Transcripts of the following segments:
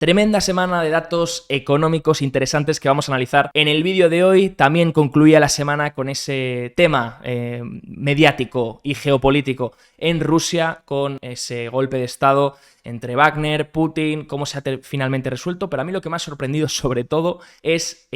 Tremenda semana de datos económicos interesantes que vamos a analizar en el vídeo de hoy. También concluía la semana con ese tema mediático y geopolítico en Rusia, con ese golpe de estado entre Wagner, Putin, cómo se ha finalmente resuelto. Pero a mí lo que me ha sorprendido sobre todo es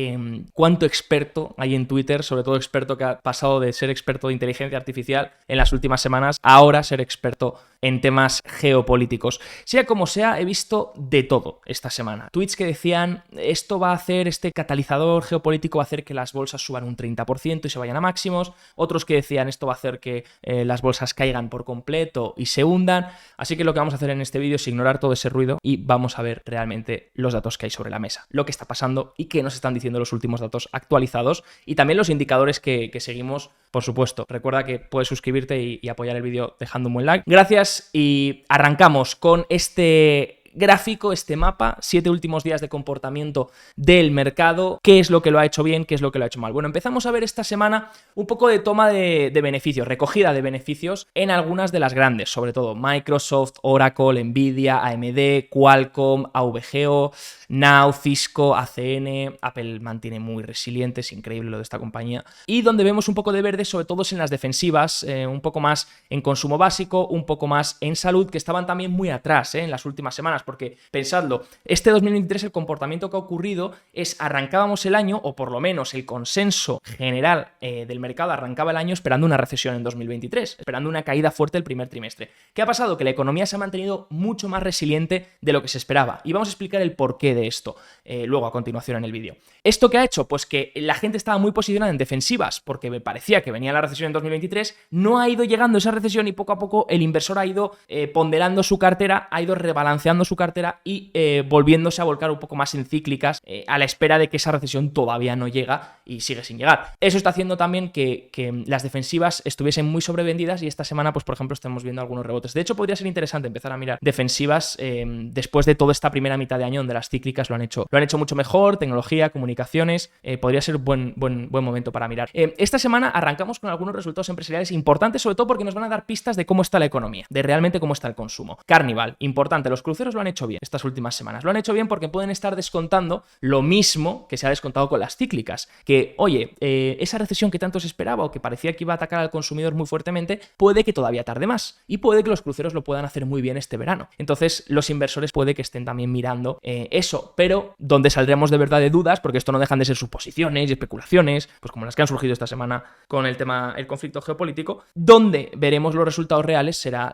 cuánto experto hay en Twitter, sobre todo experto que ha pasado de ser experto de inteligencia artificial en las últimas semanas a ahora ser experto en temas geopolíticos. Sea como sea, he visto de todo esta semana. Tweets que decían, esto va a hacer, este catalizador geopolítico va a hacer que las bolsas suban un 30% y se vayan a máximos. Otros que decían, esto va a hacer que las bolsas caigan por completo y se hundan. Así que lo que vamos a hacer en este vídeo es ignorar todo ese ruido y vamos a ver realmente los datos que hay sobre la mesa, lo que está pasando y qué nos están diciendo los últimos datos actualizados y también los indicadores que seguimos, por supuesto. Recuerda que puedes suscribirte y apoyar el vídeo dejando un buen like. Gracias y arrancamos con este gráfico, este mapa, 7 últimos días de comportamiento del mercado, qué es lo que lo ha hecho bien, qué es lo que lo ha hecho mal. Bueno, empezamos a ver esta semana un poco de toma de beneficios, recogida de beneficios en algunas de las grandes, sobre todo Microsoft, Oracle, Nvidia, AMD, Qualcomm, AVGO, Now, Cisco, ACN, Apple mantiene muy resiliente, es increíble lo de esta compañía. Y donde vemos un poco de verde, sobre todo es en las defensivas, un poco más en consumo básico, un poco más en salud, que estaban también muy atrás en las últimas semanas, porque pensadlo, este 2023 el comportamiento que ha ocurrido es arrancábamos el año, o por lo menos el consenso general del mercado arrancaba el año esperando una recesión en 2023, esperando una caída fuerte el primer trimestre. ¿Qué ha pasado? Que la economía se ha mantenido mucho más resiliente de lo que se esperaba. Y vamos a explicar el porqué de esto luego a continuación en el vídeo. ¿Esto qué ha hecho? Pues que la gente estaba muy posicionada en defensivas porque me parecía que venía la recesión en 2023, no ha ido llegando esa recesión y poco a poco el inversor ha ido ponderando su cartera, ha ido rebalanceando su cartera y volviéndose a volcar un poco más en cíclicas a la espera de que esa recesión todavía no llega y sigue sin llegar. Eso está haciendo también que las defensivas estuviesen muy sobrevendidas y esta semana, pues por ejemplo, estamos viendo algunos rebotes. De hecho, podría ser interesante empezar a mirar defensivas después de toda esta primera mitad de año donde las cíclicas lo han hecho mucho mejor, tecnología, comunicaciones, podría ser buen momento para mirar. Esta semana arrancamos con algunos resultados empresariales importantes, sobre todo porque nos van a dar pistas de cómo está la economía, de realmente cómo está el consumo. Carnival, importante, los cruceros lo han hecho bien estas últimas semanas, lo han hecho bien porque pueden estar descontando lo mismo que se ha descontado con las cíclicas, que oye, esa recesión que tanto se esperaba o que parecía que iba a atacar al consumidor muy fuertemente, puede que todavía tarde más y puede que los cruceros lo puedan hacer muy bien este verano. Entonces los inversores puede que estén también mirando eso, pero donde saldremos de verdad de dudas, porque esto no dejan de ser suposiciones y especulaciones, pues como las que han surgido esta semana con el conflicto geopolítico, donde veremos los resultados reales será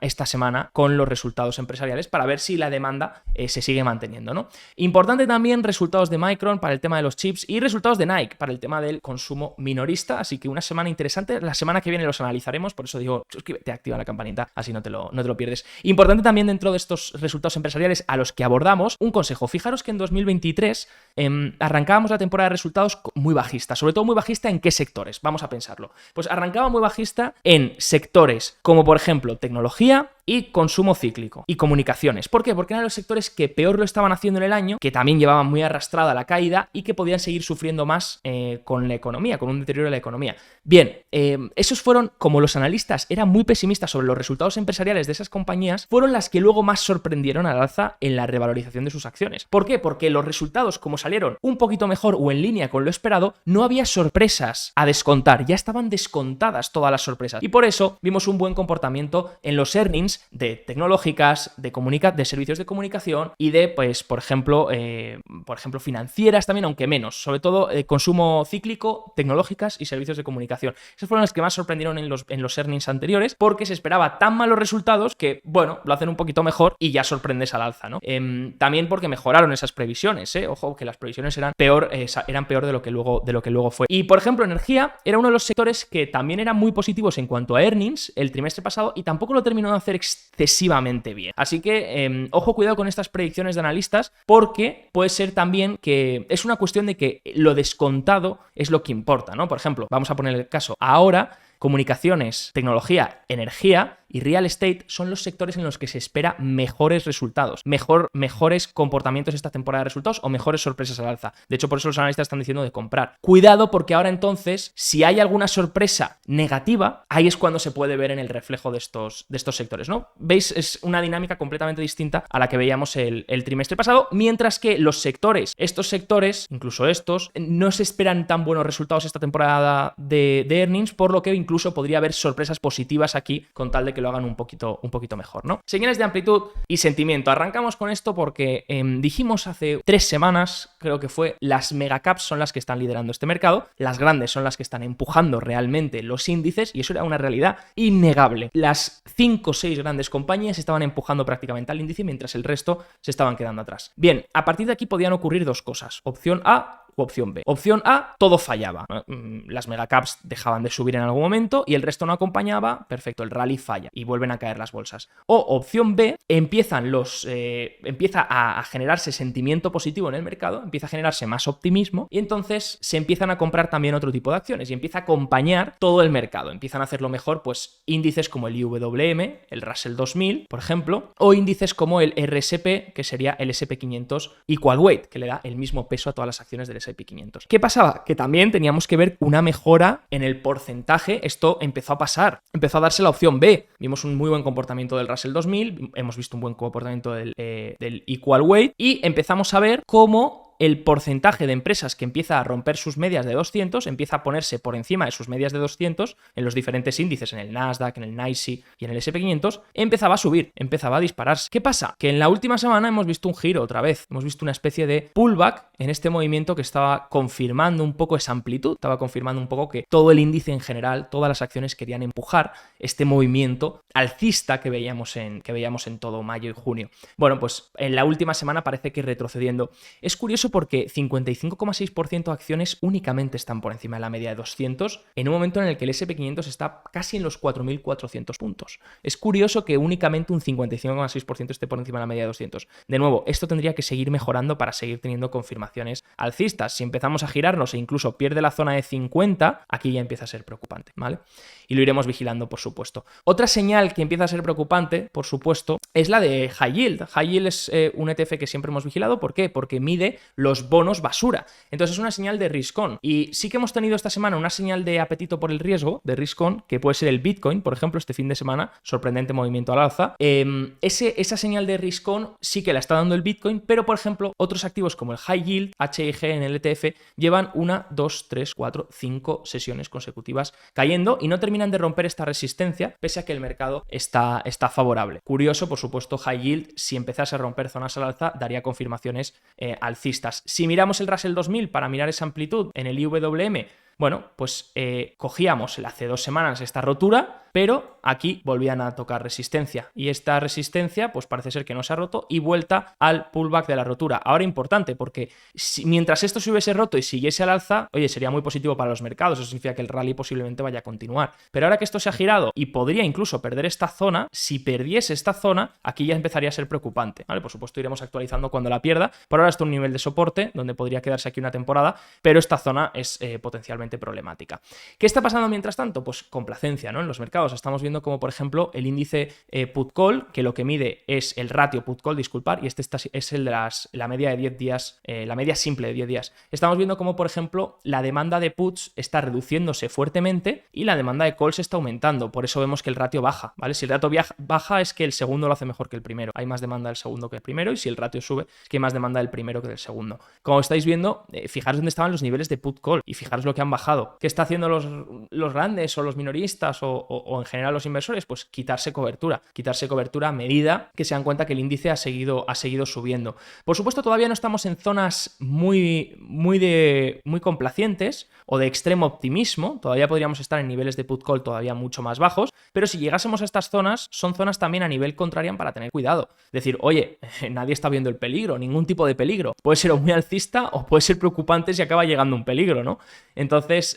esta semana con los resultados empresariales para ver si la demanda se sigue manteniendo, ¿no? Importante también resultados de Micron para el tema de los chips y resultados de Nike para el tema del consumo minorista, así que una semana interesante. La semana que viene los analizaremos, por eso digo, suscríbete, activa la campanita, así no te lo pierdes. Importante también dentro de estos resultados empresariales a los que abordamos, un consejo. Fijaros que en 2023 arrancábamos la temporada de resultados muy bajista, sobre todo muy bajista en qué sectores, vamos a pensarlo. Pues arrancaba muy bajista en sectores como por ejemplo tecnología y consumo cíclico y comunicaciones. ¿Por qué? Porque eran los sectores que peor lo estaban haciendo en el año, que también llevaban muy arrastrada la caída y que podían seguir sufriendo más con la economía, con un deterioro de la economía. Bien, esos fueron, como los analistas eran muy pesimistas sobre los resultados empresariales de esas compañías, fueron las que luego más sorprendieron al alza en la revalorización de sus acciones. ¿Por qué? Porque los resultados, como salieron un poquito mejor o en línea con lo esperado, no había sorpresas a descontar, ya estaban descontadas todas las sorpresas y por eso vimos un buen comportamiento en los earnings de tecnológicas, de servicios de comunicación y de, pues, por ejemplo, financieras también, aunque menos, sobre todo consumo cíclico, tecnológicas y servicios de comunicación. Esas fueron las que más sorprendieron en los earnings anteriores porque se esperaba tan malos resultados que, bueno, lo hacen un poquito mejor y ya sorprendes al alza, ¿no? También porque mejoraron esas previsiones, ojo, que las previsiones eran peor de lo que luego fue. Y, por ejemplo, energía era uno de los sectores que también eran muy positivos en cuanto a earnings el trimestre pasado y tampoco lo terminó de hacer excesivamente bien. Así que, ojo, cuidado con estas predicciones de analistas porque puede ser también que es una cuestión de que lo descontado es lo que importa, ¿no? Por ejemplo, vamos a poner el caso ahora, comunicaciones, tecnología, energía, y real estate son los sectores en los que se espera mejores resultados, mejores comportamientos esta temporada de resultados o mejores sorpresas al alza. De hecho, por eso los analistas están diciendo de comprar. Cuidado, porque ahora entonces, si hay alguna sorpresa negativa, ahí es cuando se puede ver en el reflejo de estos sectores, ¿no? ¿Veis? Es una dinámica completamente distinta a la que veíamos el trimestre pasado, mientras que estos sectores, incluso estos, no se esperan tan buenos resultados esta temporada de earnings, por lo que incluso podría haber sorpresas positivas aquí con tal de que lo hagan un poquito mejor, ¿no? Señales de amplitud y sentimiento. Arrancamos con esto porque dijimos hace 3 semanas, creo que fue, las megacaps son las que están liderando este mercado, las grandes son las que están empujando realmente los índices y eso era una realidad innegable. Las 5 o 6 grandes compañías estaban empujando prácticamente al índice mientras el resto se estaban quedando atrás. Bien, a partir de aquí podían ocurrir 2 cosas. Opción A u opción B. Opción A, todo fallaba. Las megacaps dejaban de subir en algún momento y el resto no acompañaba, perfecto, el rally falla y vuelven a caer las bolsas. O opción B, empieza a generarse sentimiento positivo en el mercado, empieza a generarse más optimismo y entonces se empiezan a comprar también otro tipo de acciones y empieza a acompañar todo el mercado. Empiezan a hacerlo mejor, pues, índices como el IWM, el Russell 2000, por ejemplo, o índices como el RSP, que sería el SP500 Equal Weight, que le da el mismo peso a todas las acciones del S&P 500. ¿Qué pasaba? Que también teníamos que ver una mejora en el porcentaje. Esto empezó a pasar, empezó a darse la opción B. Vimos un muy buen comportamiento del Russell 2000, hemos visto un buen comportamiento del Equal Weight y empezamos a ver cómo el porcentaje de empresas que empieza a romper sus medias de 200, empieza a ponerse por encima de sus medias de 200 en los diferentes índices, en el Nasdaq, en el NYSE y en el S&P 500, empezaba a subir, empezaba a dispararse. ¿Qué pasa? Que en la última semana hemos visto un giro otra vez, hemos visto una especie de pullback en este movimiento que estaba confirmando un poco esa amplitud, estaba confirmando un poco que todo el índice en general, todas las acciones querían empujar este movimiento alcista que veíamos en todo mayo y junio. Bueno, pues en la última semana parece que retrocediendo. Es curioso porque 55,6% de acciones únicamente están por encima de la media de 200 en un momento en el que el S&P 500 está casi en los 4.400 puntos. Es curioso que únicamente un 55,6% esté por encima de la media de 200. De nuevo, esto tendría que seguir mejorando para seguir teniendo confirmaciones alcistas. Si empezamos a girarnos e incluso pierde la zona de 50, aquí ya empieza a ser preocupante, ¿vale? Y lo iremos vigilando, por supuesto. Otra señal que empieza a ser preocupante, por supuesto, es la de High Yield. High Yield es un ETF que siempre hemos vigilado. ¿Por qué? Porque mide los bonos basura. Entonces es una señal de risk-on. Y sí que hemos tenido esta semana una señal de apetito por el riesgo, de risk-on, que puede ser el Bitcoin, por ejemplo, este fin de semana, sorprendente movimiento al alza. Esa señal de risk-on sí que la está dando el Bitcoin, pero por ejemplo, otros activos como el High Yield, HIG en el ETF, llevan 1, 2, 3, 4, 5 sesiones consecutivas cayendo y no terminan de romper esta resistencia, pese a que el mercado está favorable. Curioso, por supuesto, High Yield, si empezase a romper zonas al alza, daría confirmaciones alcistas. Si miramos el Russell 2000 para mirar esa amplitud en el IWM, bueno, pues cogíamos hace 2 semanas esta rotura, pero aquí volvían a tocar resistencia. Y esta resistencia, pues parece ser que no se ha roto y vuelta al pullback de la rotura. Ahora importante, porque mientras esto se hubiese roto y siguiese al alza, oye, sería muy positivo para los mercados. Eso significa que el rally posiblemente vaya a continuar. Pero ahora que esto se ha girado y podría incluso perder esta zona, si perdiese esta zona, aquí ya empezaría a ser preocupante, ¿vale? Por supuesto, iremos actualizando cuando la pierda. Por ahora está un nivel de soporte donde podría quedarse aquí una temporada, pero esta zona es potencialmente problemática. ¿Qué está pasando mientras tanto? Pues complacencia, ¿no? En los mercados estamos viendo como, por ejemplo, el índice put call, que lo que mide es el ratio put call, disculpar, y este es el de la media de 10 días, la media simple de 10 días. Estamos viendo como, por ejemplo, la demanda de puts está reduciéndose fuertemente y la demanda de calls está aumentando. Por eso vemos que el ratio baja, ¿vale? Si el ratio baja es que el segundo lo hace mejor que el primero. Hay más demanda del segundo que el primero, y si el ratio sube es que hay más demanda del primero que del segundo. Como estáis viendo, fijaros dónde estaban los niveles de put call y fijaros lo que han bajado. ¿Qué está haciendo los grandes o los minoristas o en general los inversores? Pues quitarse cobertura a medida que se dan cuenta que el índice ha seguido subiendo. Por supuesto, todavía no estamos en zonas muy complacientes o de extremo optimismo. Todavía podríamos estar en niveles de put call todavía mucho más bajos, pero si llegásemos a estas zonas, son zonas también a nivel contrarian para tener cuidado. Decir, oye, nadie está viendo el peligro, ningún tipo de peligro. Puede ser o muy alcista o puede ser preocupante si acaba llegando un peligro, ¿no? Entonces,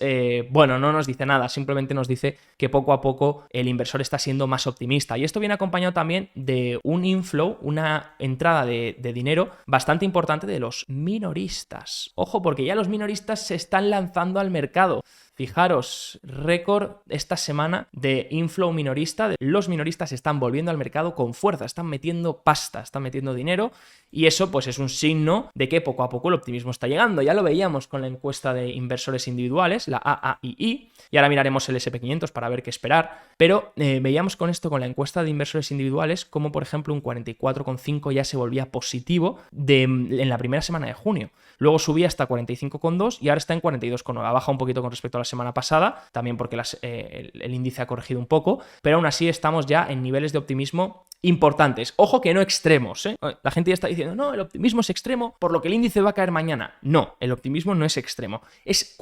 bueno, no nos dice nada, simplemente nos dice que poco a poco el inversor está siendo más optimista. Y esto viene acompañado también de un inflow, una entrada de dinero bastante importante de los minoristas. Ojo, porque ya los minoristas se están lanzando al mercado. Fijaros, récord esta semana de inflow minorista. Los minoristas están volviendo al mercado con fuerza, están metiendo pasta, están metiendo dinero, y eso pues es un signo de que poco a poco el optimismo está llegando. Ya lo veíamos con la encuesta de inversores individuales, la AAII, y ahora miraremos el SP500 para ver qué esperar, pero veíamos con esto, con la encuesta de inversores individuales, como por ejemplo un 44,5 ya se volvía positivo en la primera semana de junio. Luego subía hasta 45,2 y ahora está en 42,9. Baja un poquito con respecto a la semana pasada, también porque el índice ha corregido un poco, pero aún así estamos ya en niveles de optimismo importantes. Ojo que no extremos, ¿eh? La gente ya está diciendo, no, el optimismo es extremo, por lo que el índice va a caer mañana. No, el optimismo no es extremo. Es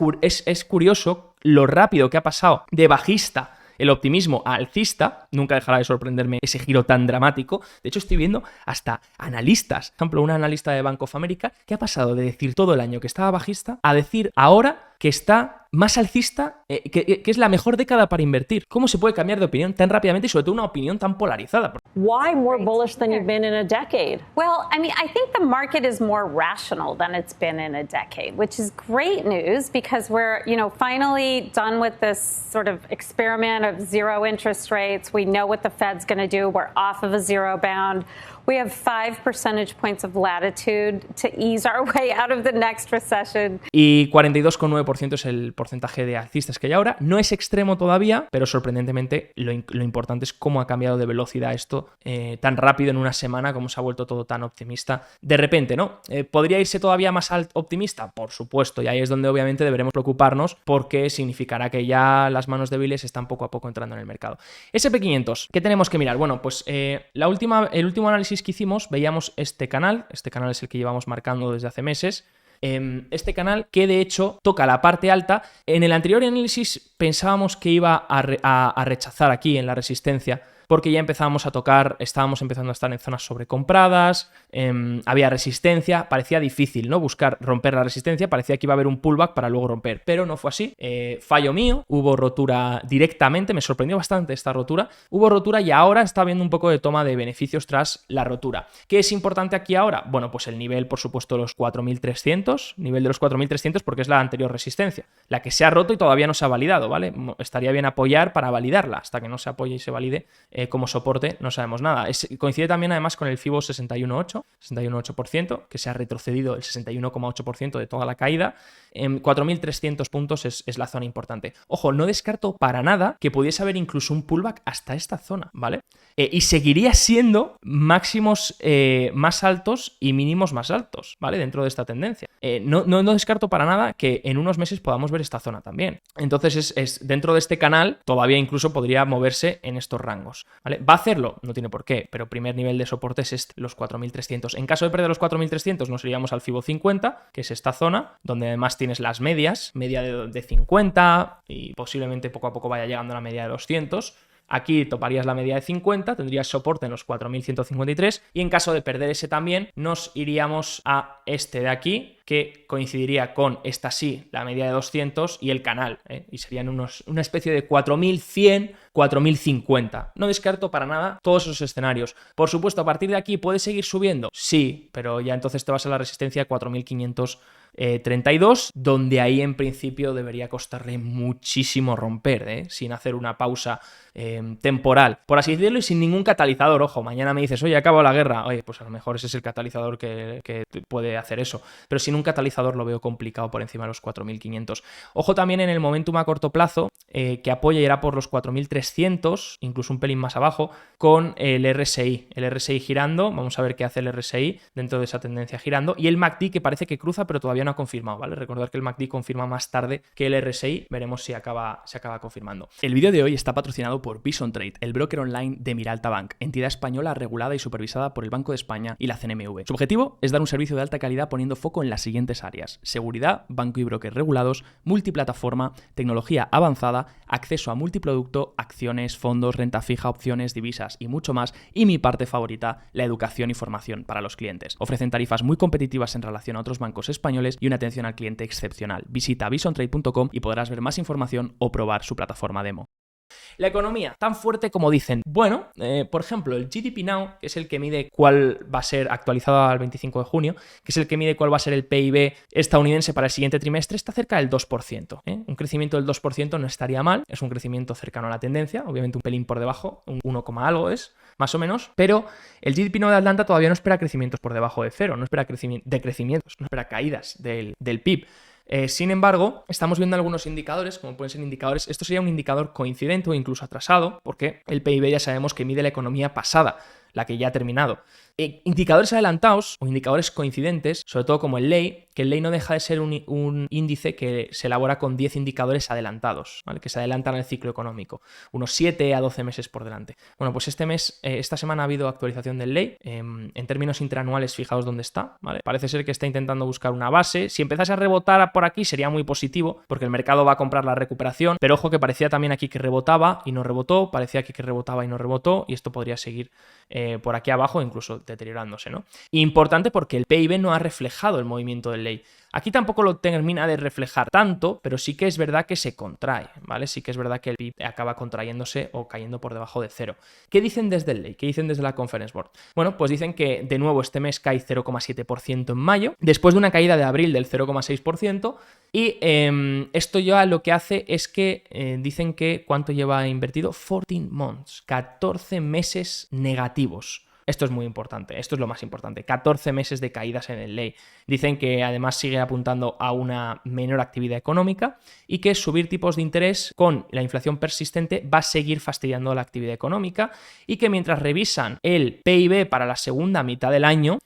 curioso lo rápido que ha pasado de bajista el optimismo a alcista. Nunca dejará de sorprenderme ese giro tan dramático. De hecho, estoy viendo hasta analistas. Por ejemplo, una analista de Bank of America que ha pasado de decir todo el año que estaba bajista a decir ahora que está más alcista, que es la mejor década para invertir. ¿Cómo se puede cambiar de opinión tan rápidamente y sobre todo una opinión tan polarizada? Why more bullish than you've been in a decade? Well, I mean, I think the market is more rational than it's been in a decade, which is great news because we're, finally done with this sort of experiment of zero interest rates. We know what the Fed's going to do. We're off of a zero bound. We have 5 percentage points of latitude to ease our way out of the next recession. Y 42,9% es el porcentaje de alcistas que hay ahora. No es extremo todavía, pero sorprendentemente lo importante es cómo ha cambiado de velocidad esto tan rápido en una semana, cómo se ha vuelto todo tan optimista de repente, ¿no? ¿Podría irse todavía más optimista? Por supuesto, y ahí es donde obviamente deberemos preocuparnos porque significará que ya las manos débiles están poco a poco entrando en el mercado. SP500, ¿qué tenemos que mirar? Bueno, pues el último análisis que hicimos, veíamos este canal es el que llevamos marcando desde hace meses, este canal que de hecho toca la parte alta. En el anterior análisis pensábamos que iba a rechazar aquí en la resistencia, porque ya estábamos empezando a estar en zonas sobrecompradas, había resistencia, parecía difícil, ¿no? Buscar romper la resistencia, parecía que iba a haber un pullback para luego romper, pero no fue así. Fallo mío, hubo rotura directamente, me sorprendió bastante esta rotura, hubo rotura y ahora está habiendo un poco de toma de beneficios tras la rotura. ¿Qué es importante aquí ahora? Bueno, pues el nivel, por supuesto, de los 4.300, nivel de los 4.300 porque es la anterior resistencia, la que se ha roto y todavía no se ha validado, ¿vale? Estaría bien apoyar para validarla, hasta que no se apoye y se valide como soporte no sabemos nada. Coincide también además con el FIBO 61,8%, que se ha retrocedido el 61,8% de toda la caída. 4.300 puntos es la zona importante. Ojo, no descarto para nada que pudiese haber incluso un pullback hasta esta zona, ¿vale? Y seguiría siendo máximos más altos y mínimos más altos, ¿vale? Dentro de esta tendencia. No descarto para nada que en unos meses podamos ver esta zona también. Entonces, dentro de este canal todavía incluso podría moverse en estos rangos, ¿vale? ¿Va a hacerlo? No tiene por qué, pero primer nivel de soporte es los 4.300. En caso de perder los 4.300 nos iríamos al FIBO 50, que es esta zona, donde además tienes las medias, media de 50 y posiblemente poco a poco vaya llegando a la media de 200. Aquí toparías la media de 50, tendrías soporte en los 4.153 y en caso de perder ese también nos iríamos a este de aquí, que coincidiría con esta sí, la media de 200 y el canal, y serían una especie de 4.100, 4.050. No descarto para nada todos esos escenarios. Por supuesto, a partir de aquí puedes seguir subiendo, sí, pero ya entonces te vas a la resistencia 4.532, donde ahí en principio debería costarle muchísimo romper, sin hacer una pausa temporal, por así decirlo, y sin ningún catalizador. Ojo, mañana me dices, oye, acabó la guerra, oye, pues a lo mejor ese es el catalizador que puede hacer eso, pero sin un catalizador lo veo complicado por encima de los 4.500. Ojo también en el momentum a corto plazo, que apoya y irá por los 4.300, incluso un pelín más abajo, con el RSI girando. Vamos a ver qué hace el RSI dentro de esa tendencia girando, y el MACD que parece que cruza pero todavía no ha confirmado, ¿vale? Recordad que el MACD confirma más tarde que el RSI, veremos si se acaba confirmando. El vídeo de hoy está patrocinado por Bison Trade, el broker online de Miralta Bank, entidad española regulada y supervisada por el Banco de España y la CNMV. Su objetivo es dar un servicio de alta calidad poniendo foco en las siguientes áreas: seguridad, banco y broker regulados, multiplataforma, tecnología avanzada, acceso a multiproducto, acciones, fondos, renta fija, opciones, divisas y mucho más, y mi parte favorita, la educación y formación para los clientes. Ofrecen tarifas muy competitivas en relación a otros bancos españoles y una atención al cliente excepcional. Visita bisontrade.com y podrás ver más información o probar su plataforma demo. La economía, tan fuerte como dicen. Bueno, por ejemplo, el GDP Now, que es el que mide cuál va a ser, actualizado al 25 de junio, que es el que mide cuál va a ser el PIB estadounidense para el siguiente trimestre, está cerca del 2%. Un crecimiento del 2% no estaría mal, es un crecimiento cercano a la tendencia, obviamente un pelín por debajo, un 1, algo es, más o menos, pero el GDP Now de Atlanta todavía no espera crecimientos por debajo de cero, no espera decrecimientos, no espera caídas del PIB. Sin embargo, estamos viendo algunos indicadores, como pueden ser indicadores, esto sería un indicador coincidente o incluso atrasado, porque el PIB ya sabemos que mide la economía pasada, la que ya ha terminado. Indicadores adelantados o indicadores coincidentes, sobre todo como el ley, que el ley no deja de ser un índice que se elabora con 10 indicadores adelantados, ¿vale? Que se adelantan al ciclo económico, unos 7 a 12 meses por delante. Bueno, pues esta semana ha habido actualización del ley, en términos interanuales, fijaos dónde está, ¿vale? Parece ser que está intentando buscar una base. Si empezase a rebotar por aquí sería muy positivo, porque el mercado va a comprar la recuperación, pero ojo que parecía también aquí que rebotaba y no rebotó, parecía aquí que rebotaba y no rebotó, y esto podría seguir por aquí abajo, incluso deteriorándose, ¿no? Importante porque el PIB no ha reflejado el movimiento del ley. Aquí tampoco lo termina de reflejar tanto, pero sí que es verdad que se contrae, ¿vale? Sí que es verdad que el PIB acaba contrayéndose o cayendo por debajo de cero. ¿Qué dicen desde el ley? ¿Qué dicen desde la Conference Board? Bueno, pues dicen que de nuevo este mes cae 0,7% en mayo, después de una caída de abril del 0,6%, y esto ya lo que hace es que dicen que ¿cuánto lleva invertido? 14 months, 14 meses negativos. Esto es muy importante, esto es lo más importante, 14 meses de caídas en el ley. Dicen que además sigue apuntando a una menor actividad económica y que subir tipos de interés con la inflación persistente va a seguir fastidiando la actividad económica, y que mientras revisan el PIB para la segunda mitad del año,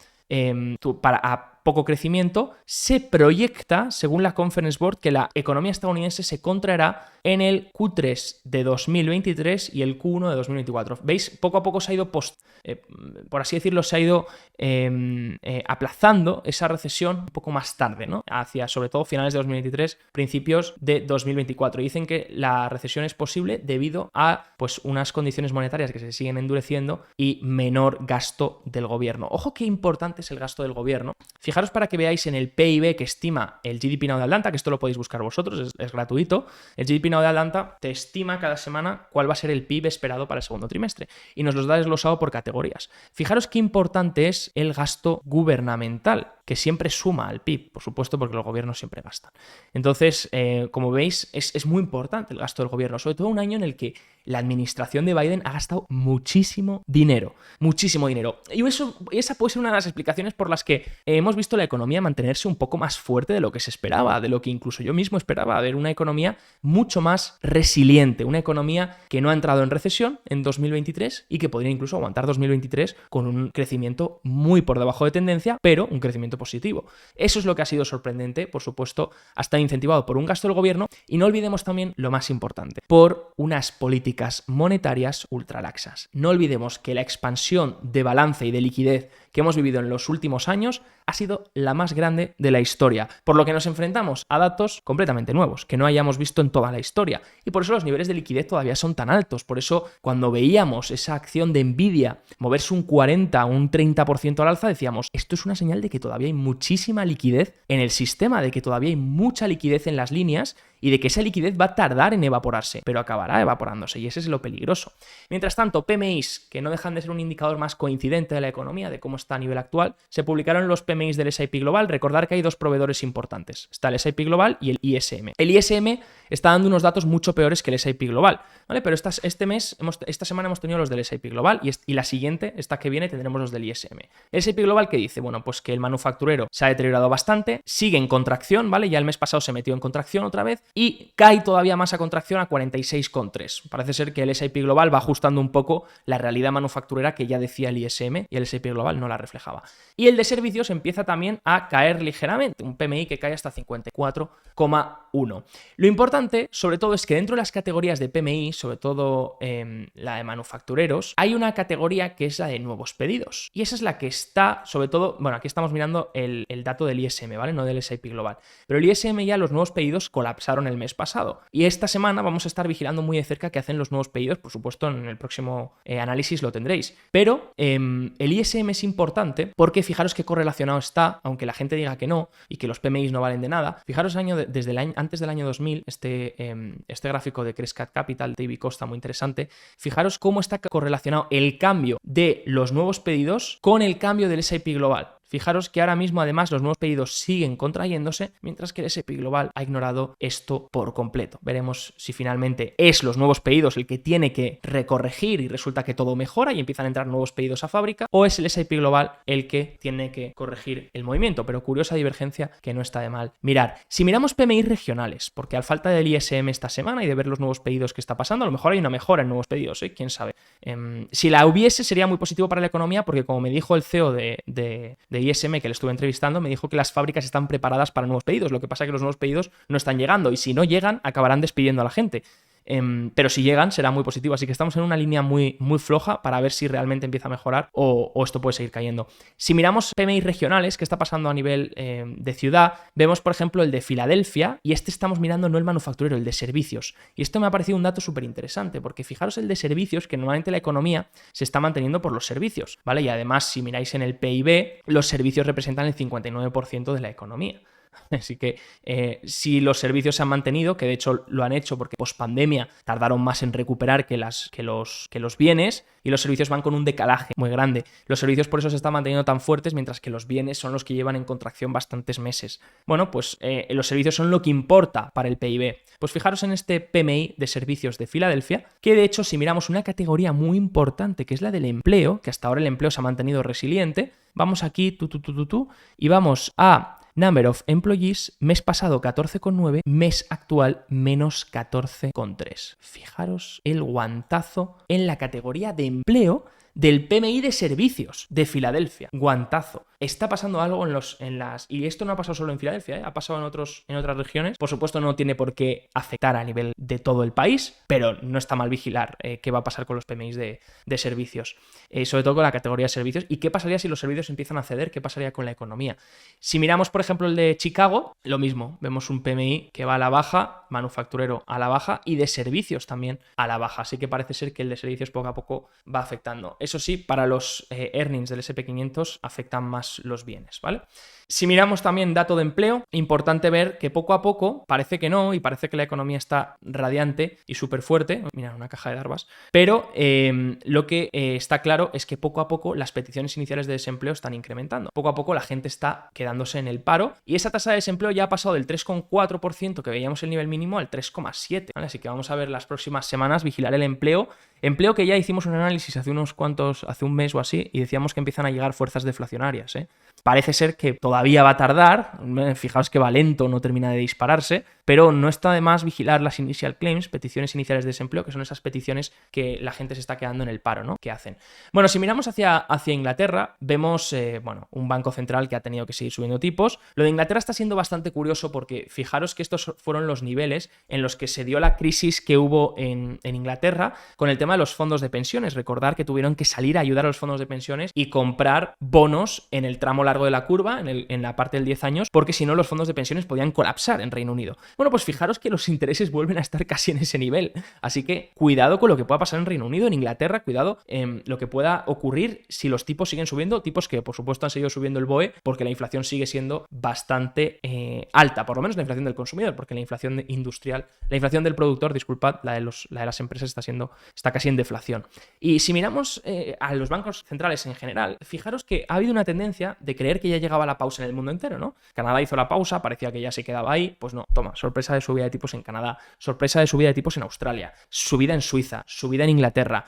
a poco crecimiento, se proyecta, según la Conference Board, que la economía estadounidense se contraerá en el Q3 de 2023 y el Q1 de 2024. ¿Veis? Poco a poco se ha ido, por así decirlo, se ha ido aplazando esa recesión un poco más tarde, ¿no? Hacia, sobre todo, finales de 2023, principios de 2024. Y dicen que la recesión es posible debido a, pues, unas condiciones monetarias que se siguen endureciendo y menor gasto del gobierno. Ojo, qué importante es el gasto del gobierno. Fijaros para que veáis en el PIB que estima el GDP Now de Atlanta, que esto lo podéis buscar vosotros, es gratuito. El GDP Now de Atlanta te estima cada semana cuál va a ser el PIB esperado para el segundo trimestre y nos los da desglosado por categorías. Fijaros qué importante es el gasto gubernamental, que siempre suma al PIB, por supuesto, porque los gobiernos siempre gastan. Entonces, como veis, es muy importante el gasto del gobierno, sobre todo un año en el que la administración de Biden ha gastado muchísimo dinero, muchísimo dinero. Y esa puede ser una de las explicaciones por las que hemos visto la economía mantenerse un poco más fuerte de lo que se esperaba, de lo que incluso yo mismo esperaba, ver una economía mucho más resiliente, una economía que no ha entrado en recesión en 2023 y que podría incluso aguantar 2023 con un crecimiento muy por debajo de tendencia, pero un crecimiento positivo. Eso es lo que ha sido sorprendente, por supuesto, ha estado incentivado por un gasto del gobierno y no olvidemos también lo más importante, por unas políticas monetarias ultralaxas. No olvidemos que la expansión de balance y de liquidez que hemos vivido en los últimos años ha sido la más grande de la historia, por lo que nos enfrentamos a datos completamente nuevos, que no hayamos visto en toda la historia, y por eso los niveles de liquidez todavía son tan altos. Por eso, cuando veíamos esa acción de Nvidia moverse un 40 o un 30% al alza, decíamos, esto es una señal de que todavía hay muchísima liquidez en el sistema, de que todavía hay mucha liquidez en las líneas y de que esa liquidez va a tardar en evaporarse, pero acabará evaporándose, y ese es lo peligroso. Mientras tanto, PMIs, que no dejan de ser un indicador más coincidente de la economía, de cómo está a nivel actual, se publicaron los PMIs del S&P Global. Recordar que hay dos proveedores importantes, está el S&P Global y el ISM. El ISM está dando unos datos mucho peores que el S&P Global, ¿vale? Pero esta semana hemos tenido los del S&P Global y la siguiente, esta que viene, tendremos los del ISM. El S&P Global, ¿qué dice? Bueno, pues que el manufacturero se ha deteriorado bastante, sigue en contracción, ¿vale? Ya el mes pasado se metió en contracción otra vez y cae todavía más a contracción a 46,3. Parece ser que el S&P Global va ajustando un poco la realidad manufacturera que ya decía el ISM y el S&P Global no la reflejaba. Y el de servicios empieza también a caer ligeramente, un PMI que cae hasta 54,1. Lo importante, sobre todo, es que dentro de las categorías de PMI, sobre todo la de manufactureros, hay una categoría que es la de nuevos pedidos. Y esa es la que está, sobre todo, bueno, aquí estamos mirando el dato del ISM, ¿vale? No del S&P Global. Pero el ISM ya, los nuevos pedidos colapsaron registraron el mes pasado. Y esta semana vamos a estar vigilando muy de cerca qué hacen los nuevos pedidos. Por supuesto, en el próximo análisis lo tendréis. Pero el ISM es importante porque fijaros qué correlacionado está, aunque la gente diga que no y que los PMIs no valen de nada. Fijaros antes del año 2000, este gráfico de Crescat Capital, David Costa, muy interesante. Fijaros cómo está correlacionado el cambio de los nuevos pedidos con el cambio del S&P Global. Fijaros que ahora mismo, además, los nuevos pedidos siguen contrayéndose, mientras que el S&P Global ha ignorado esto por completo. Veremos si finalmente es los nuevos pedidos el que tiene que recorregir y resulta que todo mejora y empiezan a entrar nuevos pedidos a fábrica, o es el S&P Global el que tiene que corregir el movimiento. Pero curiosa divergencia que no está de mal mirar. Si miramos PMI regionales, porque al falta del ISM esta semana y de ver los nuevos pedidos que está pasando, a lo mejor hay una mejora en nuevos pedidos, quién sabe. Si la hubiese, sería muy positivo para la economía, porque como me dijo el CEO de ISM, que le estuve entrevistando, me dijo que las fábricas están preparadas para nuevos pedidos. Lo que pasa es que los nuevos pedidos no están llegando y si no llegan, acabarán despidiendo a la gente. Pero si llegan, será muy positivo. Así que estamos en una línea muy, muy floja para ver si realmente empieza a mejorar o esto puede seguir cayendo. Si miramos PMI regionales, ¿qué está pasando a nivel de ciudad? Vemos, por ejemplo, el de Filadelfia, y estamos mirando no el manufacturero, el de servicios. Y esto me ha parecido un dato súper interesante, porque fijaros el de servicios, que normalmente la economía se está manteniendo por los servicios, ¿vale? Y además, si miráis en el PIB, los servicios representan el 59% de la economía. Así que si los servicios se han mantenido, que de hecho lo han hecho porque pospandemia tardaron más en recuperar que los bienes, y los servicios van con un decalaje muy grande. Los servicios por eso se están manteniendo tan fuertes, mientras que los bienes son los que llevan en contracción bastantes meses. Bueno, pues los servicios son lo que importa para el PIB. Pues fijaros en este PMI de servicios de Filadelfia, que de hecho si miramos una categoría muy importante, que es la del empleo, que hasta ahora el empleo se ha mantenido resiliente, vamos aquí, y vamos a Number of Employees, mes pasado 14,9, mes actual menos 14,3. Fijaros el guantazo en la categoría de empleo del PMI de servicios de Filadelfia. Guantazo. Está pasando algo y esto no ha pasado solo en Filadelfia, ha pasado en otras regiones. Por supuesto no tiene por qué afectar a nivel de todo el país, pero no está mal vigilar qué va a pasar con los PMIs de servicios, sobre todo con la categoría de servicios, y qué pasaría si los servicios empiezan a ceder, qué pasaría con la economía. Si miramos, por ejemplo, el de Chicago, lo mismo, vemos un PMI que va a la baja, manufacturero a la baja y de servicios también a la baja, así que parece ser que el de servicios poco a poco va afectando. Eso sí, para los earnings del S&P 500 afectan más los bienes, ¿vale? Si miramos también dato de empleo, importante ver que poco a poco, parece que no, y parece que la economía está radiante y súper fuerte, mirad, una caja de Darvas, pero lo que está claro es que poco a poco las peticiones iniciales de desempleo están incrementando. Poco a poco la gente está quedándose en el paro y esa tasa de desempleo ya ha pasado del 3,4% que veíamos el nivel mínimo al 3,7%, ¿vale? Así que vamos a ver las próximas semanas, vigilar el empleo que ya hicimos un análisis hace un mes o así, y decíamos que empiezan a llegar fuerzas deflacionarias, Parece ser que todavía va a tardar, fijaos que va lento, no termina de dispararse, pero no está de más vigilar las initial claims, peticiones iniciales de desempleo, que son esas peticiones que la gente se está quedando en el paro, ¿no? ¿Qué hacen? Bueno, si miramos hacia Inglaterra, vemos un banco central que ha tenido que seguir subiendo tipos. Lo de Inglaterra está siendo bastante curioso porque fijaros que estos fueron los niveles en los que se dio la crisis que hubo en Inglaterra con el tema de los fondos de pensiones. Recordar que tuvieron que salir a ayudar a los fondos de pensiones y comprar bonos en el tramo largo de la curva, en la parte del 10 años, porque si no los fondos de pensiones podían colapsar en Reino Unido. Bueno, pues fijaros que los intereses vuelven a estar casi en ese nivel. Así que cuidado con lo que pueda pasar en Reino Unido, en Inglaterra, cuidado lo que pueda ocurrir si los tipos siguen subiendo, tipos que por supuesto han seguido subiendo el BOE, porque la inflación sigue siendo bastante alta, por lo menos la inflación del consumidor, porque la inflación industrial, la inflación del productor, disculpad, la de las empresas está casi en deflación. Y si miramos a los bancos centrales en general, fijaros que ha habido una tendencia de creer que ya llegaba la pausa en el mundo entero, ¿no? Canadá hizo la pausa, parecía que ya se quedaba ahí, pues no, toma, sorpresa de subida de tipos en Canadá, sorpresa de subida de tipos en Australia, subida en Suiza, subida en Inglaterra.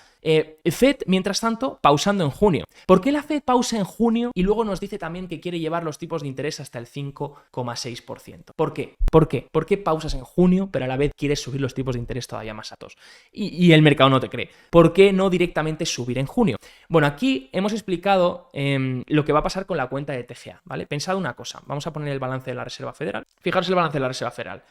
Fed, mientras tanto, pausando en junio. ¿Por qué la Fed pausa en junio y luego nos dice también que quiere llevar los tipos de interés hasta el 5,6%? ¿Por qué? ¿Por qué pausas en junio, pero a la vez quieres subir los tipos de interés todavía más altos? Y el mercado no te cree. ¿Por qué no directamente subir en junio? Bueno, aquí hemos explicado lo que va a pasar con la cuenta de TGA, ¿vale? Pensad una cosa, vamos a poner el balance de la Reserva Federal. Fijaros el balance de la Reserva Federal.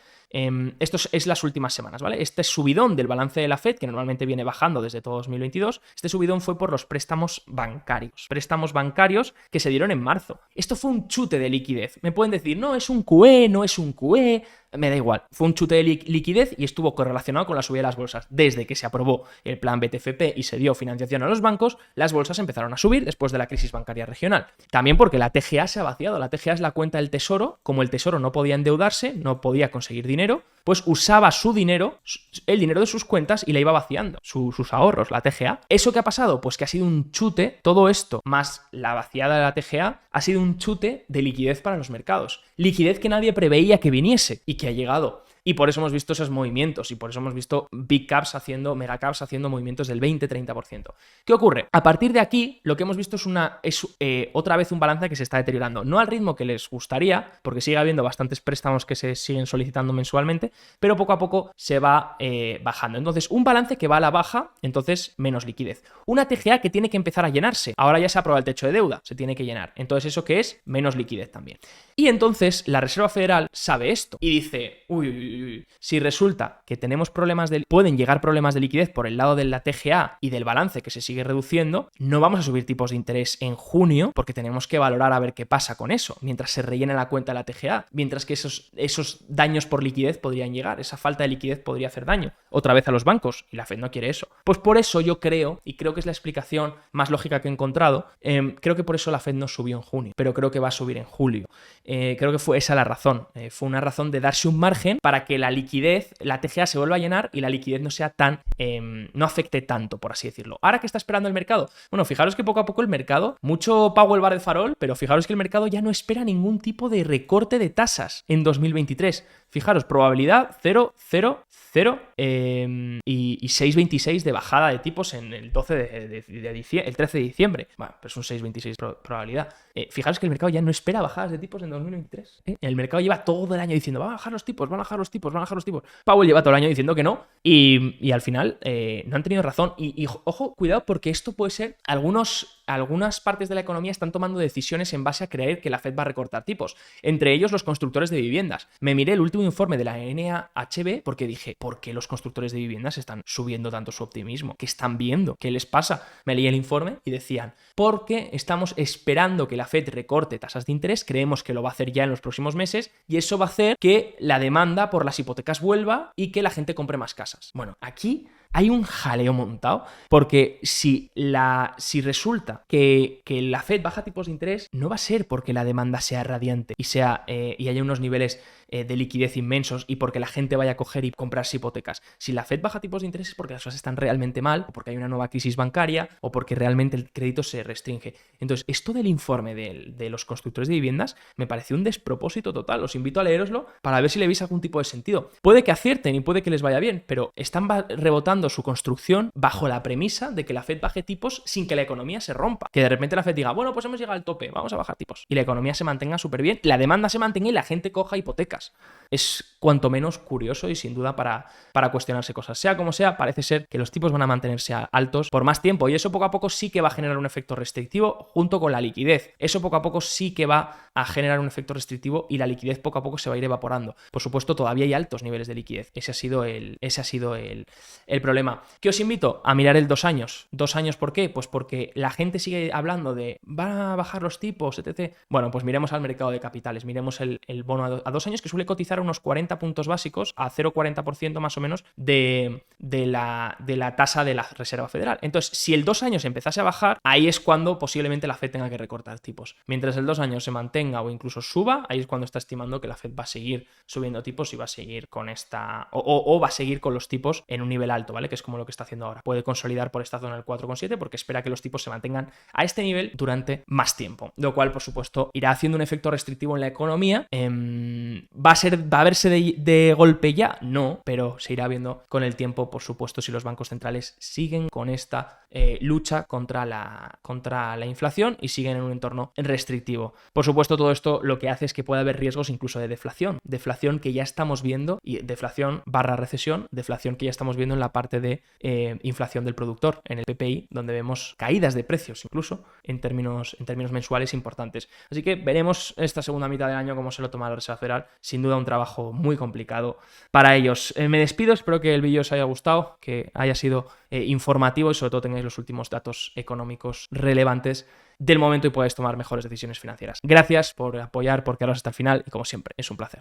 Esto es las últimas semanas, ¿vale? Este subidón del balance de la Fed, que normalmente viene bajando desde todo 2022, este subidón fue por los préstamos bancarios que se dieron en marzo. Esto fue un chute de liquidez. Me pueden decir, no es un QE, no es un QE. me da igual. Fue un chute de liquidez y estuvo correlacionado con la subida de las bolsas. Desde que se aprobó el plan BTFP y se dio financiación a los bancos, las bolsas empezaron a subir después de la crisis bancaria regional. También porque la TGA se ha vaciado. La TGA es la cuenta del Tesoro. Como el Tesoro no podía endeudarse, no podía conseguir dinero, pues usaba su dinero, el dinero de sus cuentas, y la iba vaciando, sus ahorros, la TGA. ¿Eso qué ha pasado? Pues que ha sido un chute, todo esto, más la vaciada de la TGA, ha sido un chute de liquidez para los mercados. Liquidez que nadie preveía que viniese y que ha llegado. Y por eso hemos visto esos movimientos y por eso hemos visto big caps mega caps haciendo movimientos del 20-30%. ¿Qué ocurre? A partir de aquí, lo que hemos visto es otra vez un balance que se está deteriorando. No al ritmo que les gustaría, porque sigue habiendo bastantes préstamos que se siguen solicitando mensualmente, pero poco a poco se va bajando. Entonces, un balance que va a la baja, entonces menos liquidez. Una TGA que tiene que empezar a llenarse. Ahora ya se ha aprobado el techo de deuda, se tiene que llenar. Entonces, ¿eso qué es? Menos liquidez también. Y entonces, la Reserva Federal sabe esto y dice, si resulta que pueden llegar problemas de liquidez por el lado de la TGA y del balance que se sigue reduciendo, no vamos a subir tipos de interés en junio porque tenemos que valorar a ver qué pasa con eso, mientras se rellena la cuenta de la TGA, mientras que esos daños por liquidez podrían llegar, esa falta de liquidez podría hacer daño otra vez a los bancos y la Fed no quiere eso. Pues por eso yo creo, y creo que es la explicación más lógica que he encontrado, creo que por eso la Fed no subió en junio, pero creo que va a subir en julio. Creo que fue esa la razón, fue una razón de darse un margen para que la liquidez, la TGA se vuelva a llenar y la liquidez no sea tan, no afecte tanto, por así decirlo. ¿Ahora qué está esperando el mercado? Bueno, fijaros que poco a poco el mercado, mucho Powell bar de farol, pero fijaros que el mercado ya no espera ningún tipo de recorte de tasas en 2023. Fijaros, probabilidad 0, 0, 0 y 6,26 de bajada de tipos en el 13 de diciembre. Bueno, pero es un 6,26 probabilidad. Fijaros que el mercado ya no espera bajadas de tipos en 2023. El mercado lleva todo el año diciendo, van a bajar los tipos, van a bajar los tipos, van a bajar los tipos. Powell lleva todo el año diciendo que no y al final no han tenido razón. Y ojo, cuidado, porque esto puede ser, algunas partes de la economía están tomando decisiones en base a creer que la Fed va a recortar tipos. Entre ellos los constructores de viviendas. Me miré el último informe de la NAHB porque dije, ¿por qué los constructores de viviendas están subiendo tanto su optimismo? ¿Qué están viendo? ¿Qué les pasa? Me leí el informe y decían, porque estamos esperando que la Fed recorte tasas de interés, creemos que lo va a hacer ya en los próximos meses y eso va a hacer que la demanda por las hipotecas vuelva y que la gente compre más casas. Bueno, aquí hay un jaleo montado porque si resulta que la Fed baja tipos de interés, no va a ser porque la demanda sea radiante y haya unos niveles de liquidez inmensos y porque la gente vaya a coger y comprarse hipotecas. Si la Fed baja tipos de interés es porque las cosas están realmente mal, o porque hay una nueva crisis bancaria, o porque realmente el crédito se restringe. Entonces, esto del informe de los constructores de viviendas me pareció un despropósito total. Os invito a leeroslo para ver si le veis algún tipo de sentido. Puede que acierten y puede que les vaya bien, pero están rebotando su construcción bajo la premisa de que la Fed baje tipos sin que la economía se rompa. Que de repente la Fed diga, bueno, pues hemos llegado al tope, vamos a bajar tipos. Y la economía se mantenga súper bien, la demanda se mantenga y la gente coja hipotecas. Es cuanto menos curioso y sin duda para cuestionarse cosas. Sea como sea, parece ser que los tipos van a mantenerse altos por más tiempo y eso poco a poco sí que va a generar un efecto restrictivo junto con la liquidez. Eso poco a poco sí que va a generar un efecto restrictivo y la liquidez poco a poco se va a ir evaporando. Por supuesto, todavía hay altos niveles de liquidez. Ese ha sido el problema. ¿Qué os invito? A mirar el 2 años. ¿2 años por qué? Pues porque la gente sigue hablando de van a bajar los tipos, etc. Bueno, pues miremos al mercado de capitales. Miremos el bono a 2 años que suele cotizar unos 40 puntos básicos a 0,40% más o menos de la tasa de la Reserva Federal. Entonces, si el 2 años empezase a bajar, ahí es cuando posiblemente la Fed tenga que recortar tipos. Mientras el 2 años se mantenga o incluso suba, ahí es cuando está estimando que la Fed va a seguir subiendo tipos y va a seguir con esta o va a seguir con los tipos en un nivel alto, ¿vale? Que es como lo que está haciendo ahora. Puede consolidar por esta zona del 4,7 porque espera que los tipos se mantengan a este nivel durante más tiempo, lo cual, por supuesto, irá haciendo un efecto restrictivo en la economía. ¿Va a verse de golpe ya? No, pero se irá viendo con el tiempo, por supuesto, si los bancos centrales siguen con esta lucha contra la inflación y siguen en un entorno restrictivo. Por supuesto, todo esto lo que hace es que pueda haber riesgos incluso de deflación que ya estamos viendo, y deflación / recesión, deflación que ya estamos viendo en la parte de inflación del productor, en el PPI, donde vemos caídas de precios incluso en términos mensuales importantes. Así que veremos esta segunda mitad del año cómo se lo toma la Reserva Federal. Sin duda un trabajo muy complicado para ellos. Me despido, espero que el vídeo os haya gustado, que haya sido informativo y sobre todo tengáis los últimos datos económicos relevantes del momento y podáis tomar mejores decisiones financieras. Gracias por apoyar, por quedaros hasta el final y como siempre, es un placer.